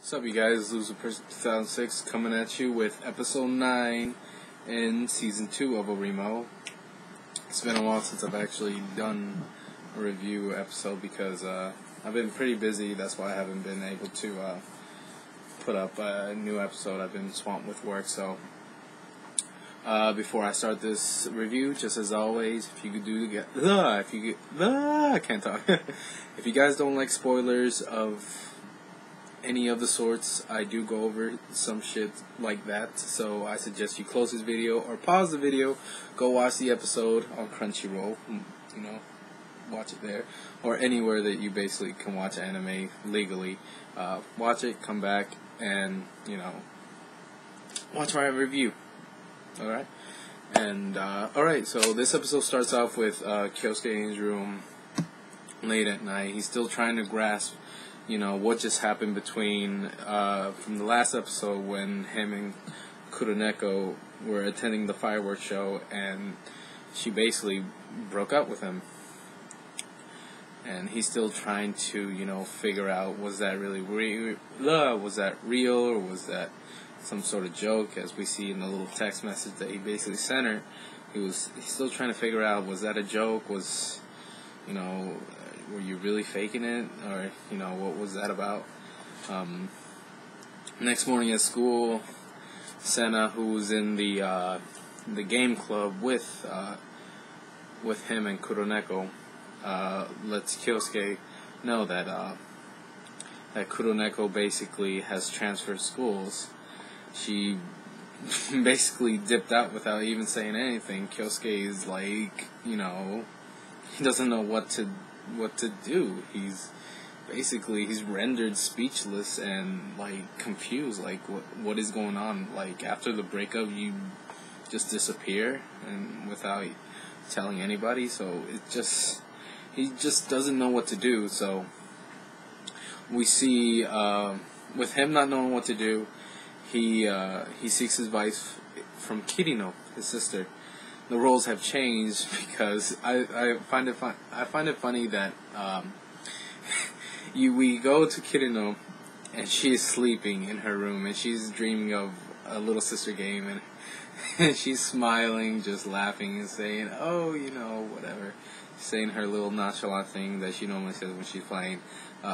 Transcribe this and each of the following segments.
What's up, you guys? Loser Person 2006 coming at you with episode 9 in season 2 of Oreimo. It's been a while since I've actually done a review episode because I've been pretty busy. That's why I haven't been able to put up a new episode. I've been swamped with work. So before I start this review, just as always, if you guys don't like spoilers of any of the sorts, I do go over some shit like that, so I suggest you close this video or pause the video, go watch the episode on Crunchyroll, watch it there, or anywhere that you basically can watch anime legally. Watch it, come back, and, watch my review. Alright? And, alright, so this episode starts off with Kyosuke in his room late at night. He's still trying to grasp what just happened between, from the last episode when him and Kuroneko were attending the fireworks show and she basically broke up with him. And he's still trying to, figure out, was that really real? Was that real, or was that some sort of joke? As we see in the little text message that he basically sent her, he's still trying to figure out, was that a joke? Were you really faking it? Or, what was that about? Next morning at school, Senna, who's in the game club with him and Kuroneko, lets Kyosuke know that Kuroneko basically has transferred schools. She basically dipped out without even saying anything. Kyosuke is like, he doesn't know what to do. He's rendered speechless and confused. What is going on? After the breakup, you just disappear and without telling anybody. So he just doesn't know what to do. So we see with him not knowing what to do, he seeks advice from Kirino, his sister. The roles have changed because I find it funny that we go to Kirino and she is sleeping in her room and she's dreaming of a little sister game and she's smiling, just laughing and saying, whatever, saying her little nonchalant thing that she normally says when she's playing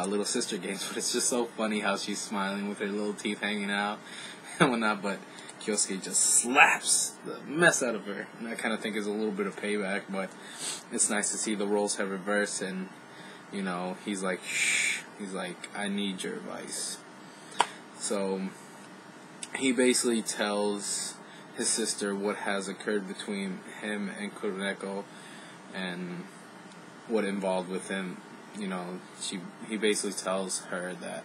little sister games. But it's just so funny how she's smiling with her little teeth hanging out and whatnot. But Kyosuke just slaps the mess out of her, and I kind of think is a little bit of payback, but it's nice to see the roles have reversed, and, he's like, shh, he's like, I need your advice. So, he basically tells his sister what has occurred between him and Kuroneko, and what involved with him. He basically tells her that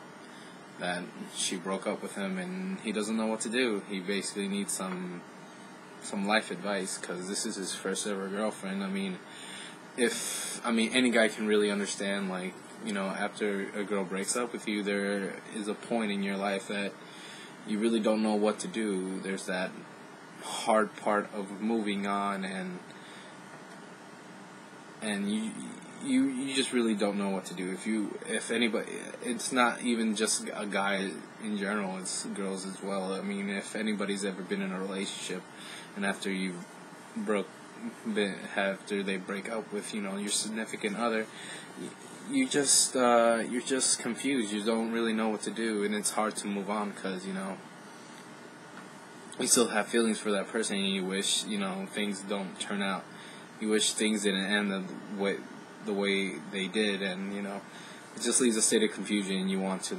she broke up with him and he doesn't know what to do. He basically needs some life advice because this is his first ever girlfriend. Any guy can really understand, after a girl breaks up with you, there is a point in your life that you really don't know what to do. There's that hard part of moving on, and you just really don't know what to do. If anybody, it's not even just a guy in general, it's girls as well. If anybody's ever been in a relationship and after they break up with, your significant other, you're just confused. You don't really know what to do, and it's hard to move on because, you still have feelings for that person and you wish, things don't turn out. You wish things didn't end the way they did, and it just leaves a state of confusion, and you want to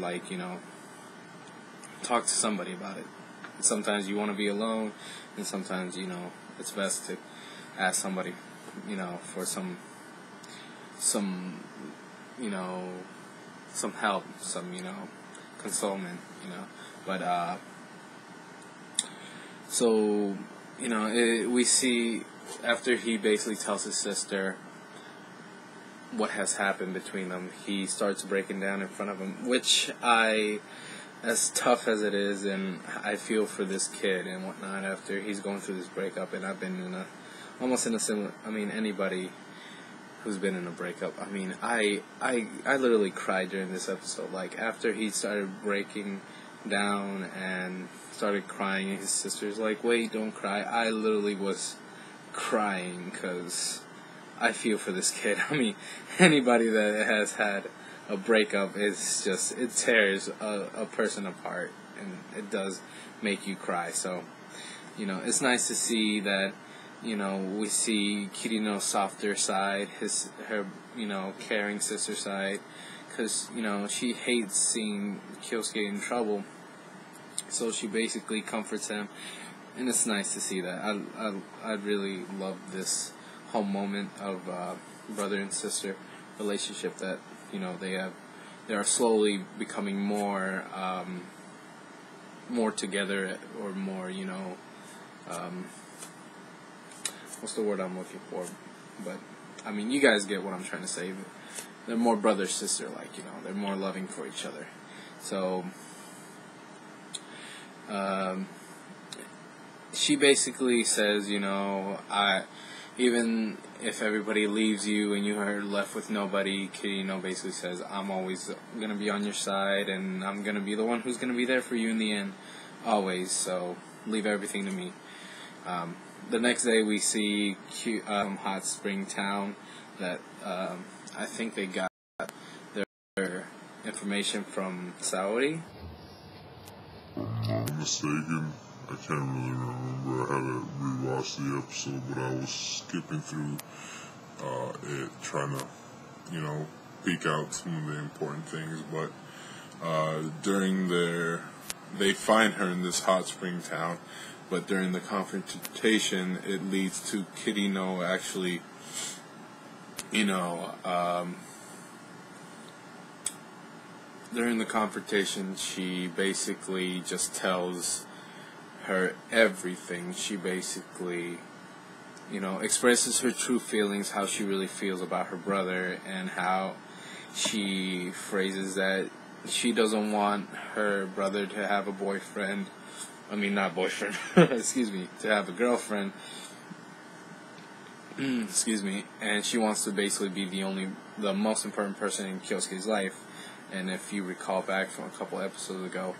talk to somebody about it. And sometimes you want to be alone, and sometimes it's best to ask somebody for some help, some consolement, but so we see after he basically tells his sister what has happened between them, he starts breaking down in front of him, which as tough as it is, and I feel for this kid and whatnot after he's going through this breakup, and I've been almost in a similar, anybody who's been in a breakup. I mean, I literally cried during this episode. Like, after he started breaking down and started crying, and his sister's like, wait, don't cry. I literally was crying because I feel for this kid. I mean, anybody that has had a breakup, is just, it tears a person apart, and it does make you cry. So, you know, it's nice to see that, you know, we see Kirino's softer side, her, you know, caring sister side, because, you know, she hates seeing Kyosuke in trouble, so she basically comforts him, and it's nice to see that. I really love this whole moment of brother and sister relationship that, you know, they are slowly becoming more together, or more, you know, what's the word I'm looking for? But I mean, you guys get what I'm trying to say. They're more brother sister, like, you know, they're more loving for each other. So she basically says, you know, even if everybody leaves you and you are left with nobody, Kirino basically says, I'm always going to be on your side, and I'm going to be the one who's going to be there for you in the end, always, so leave everything to me. The next day we see Hot Spring Town, that I think they got their information from Saudi. If I'm not mistaken, I can't really remember. I had to rewatch the episode, but I was skipping through it, trying to, you know, peek out some of the important things. But they find her in this hot spring town, but during the confrontation, it leads to Kirino actually, you know, during the confrontation, she basically just tells her everything. She basically, you know, expresses her true feelings, how she really feels about her brother, and how she phrases that she doesn't want her brother to have a boyfriend. I mean, not boyfriend, excuse me, to have a girlfriend. Excuse me. And she wants to basically be the most important person in Kyosuke's life. And if you recall back from a couple episodes ago,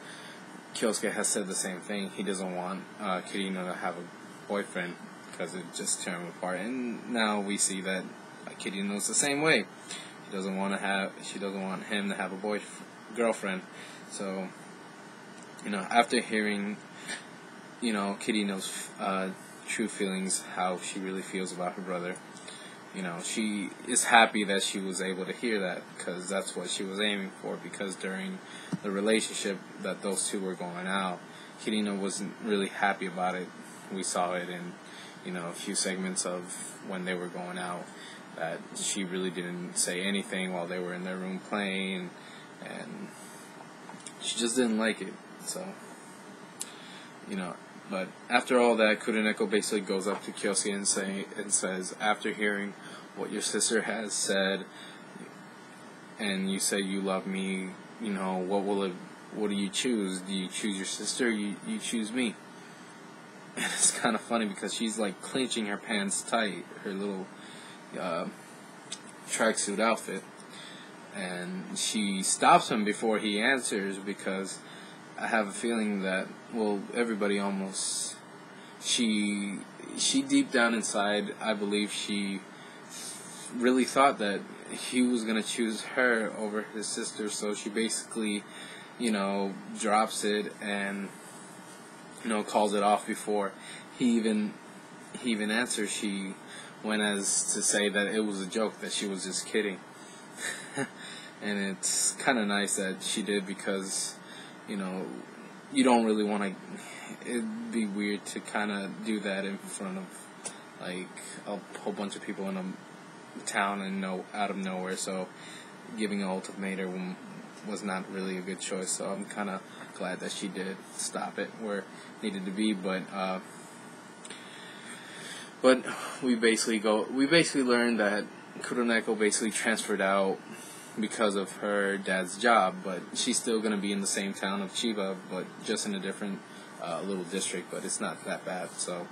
Kyosuke has said the same thing. He doesn't want Kirino to have a boyfriend because it just tear him apart. And now we see that Kirino's the same way. She doesn't want him to have a girlfriend. So, you know, after hearing, you know, Kirino's true feelings, how she really feels about her brother, you know, she is happy that she was able to hear that, because that's what she was aiming for. Because during the relationship that those two were going out, Kirino wasn't really happy about it. We saw it in, you know, a few segments of when they were going out, that she really didn't say anything while they were in their room playing, and she just didn't like it. So, you know, but after all that, Kuroneko basically goes up to Kyosuke and says, after hearing what your sister has said, and you say you love me, you know, what do you choose? Do you choose your sister, or you choose me? And it's kind of funny because she's like clenching her pants tight, her little tracksuit outfit, and she stops him before he answers, because I have a feeling that, well, everybody almost, she deep down inside, I believe she really thought that he was going to choose her over his sister, so she basically, you know, drops it and, you know, calls it off before he even answers. She went as to say that it was a joke, that she was just kidding. And it's kind of nice that she did, because, you know, you don't really want to, it'd be weird to kind of do that in front of, like, a whole bunch of people in a town and out of nowhere, so giving an ultimatum was not really a good choice, so I'm kind of glad that she did stop it where it needed to be. But we basically learned that Kuroneko basically transferred out because of her dad's job, but she's still going to be in the same town of Chiba, but just in a different little district, but it's not that bad. So,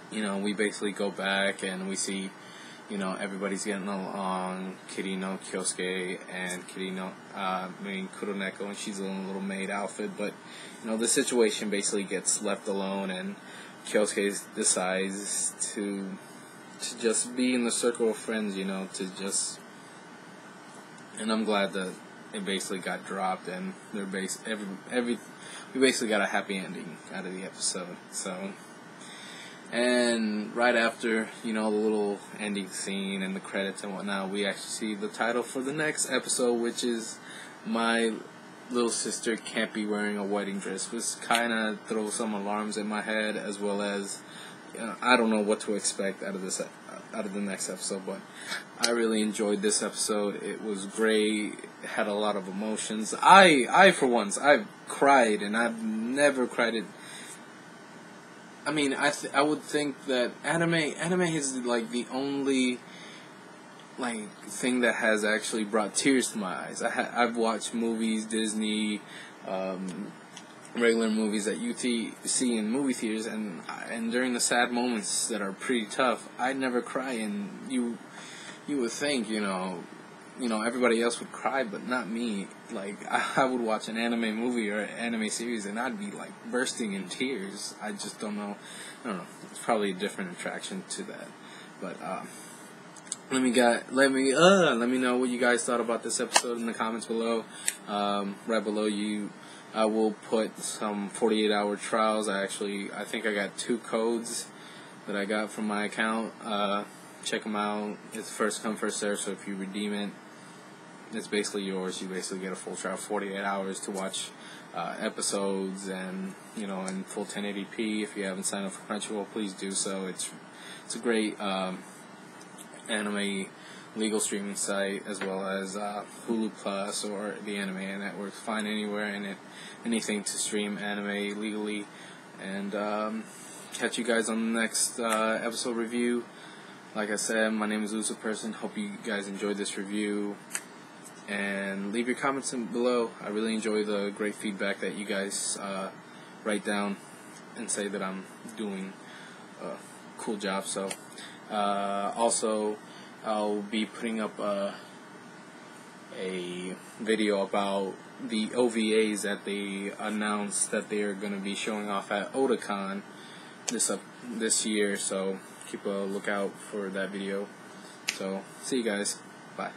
you know, we basically go back and we see, everybody's getting along. Kirino, Kyosuke, and Kirino, Kuroneko, and she's in a little maid outfit. But, the situation basically gets left alone, and Kyosuke decides to just be in the circle of friends, and I'm glad that it basically got dropped, and we basically got a happy ending out of the episode. So, and right after, the little ending scene and the credits and whatnot, we actually see the title for the next episode, which is My Little Sister Can't Be Wearing a Wedding Dress, which kind of throws some alarms in my head, as well as, I don't know what to expect out of the next episode, but I really enjoyed this episode. It was great. It had a lot of emotions. I for once, I've cried, and I've never cried it. I mean, I would think that anime is like the only thing that has actually brought tears to my eyes. I've watched movies, Disney, regular movies that you see in movie theaters, and during the sad moments that are pretty tough, I never cry. And you would think, everybody else would cry, but not me. I would watch an anime movie or an anime series, and I'd be bursting in tears. I just don't know. I don't know. It's probably a different attraction to that. But let me know what you guys thought about this episode in the comments below. Right below you, I will put some 48-hour trials. I think I got 2 codes that I got from my account. Check them out. It's first come, first serve, so if you redeem it, it's basically yours. You basically get a full trial, 48 hours to watch episodes, and in full 1080p. If you haven't signed up for Crunchyroll, please do so. It's a great anime legal streaming site, as well as Hulu Plus or the Anime Network. Find anywhere and anything to stream anime legally. And catch you guys on the next episode review. Like I said, my name is Lusa Person. Hope you guys enjoyed this review. And leave your comments below. I really enjoy the great feedback that you guys write down and say that I'm doing a cool job. So, also, I'll be putting up a video about the OVAs that they announced that they are going to be showing off at Otakon this year. So keep a lookout for that video. So see you guys. Bye.